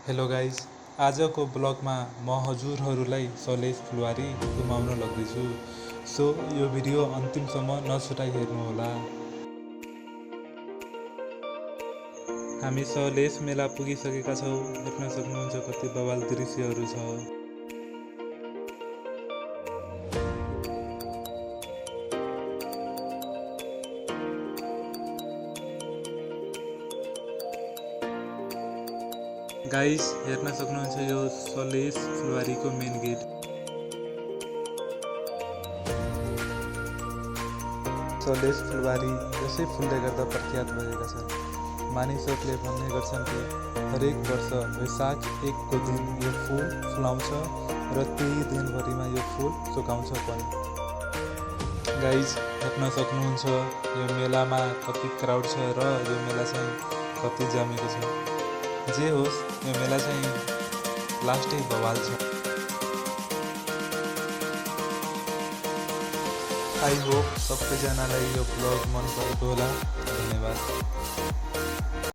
Hello guys, आजको ब्लगमा म हजुरहरूलाई सलेज फुलबारी घुमाउन लाग्दैछु। सो यो भिडियो अन्तिमसम्म नछुटाई हेर्नुहोला। हामी सलेज मेला पुगिसकेका छौँ। हेर्न सक्नुहुन्छ कति बवाल दृश्यहरू छ। गाइस, हेर्न सक्नुहुन्छ यो सलेज फुलबारीको मेन गेट। सलेज फुलबारी यसै फुलले गर्दा प्रख्यात भएका छन्। मानिसहरूले भन्ने गर्छन् कि हरेक वर्ष वैशाख 1को दिन यो फुल फुलाउँछ र त्यही दिनभरिमा यो फुल सुकाउँछ पनि। गाइज, हेर्न सक्नुहुन्छ यो मेलामा कति क्राउड छ र यो मेला चाहिँ कति जमेको छ। जे होस्, यो मेला चाहिँ लास्टै बवाल छ। आई होप सबैजनालाई यो ब्लग मन परेको होला। धन्यवाद।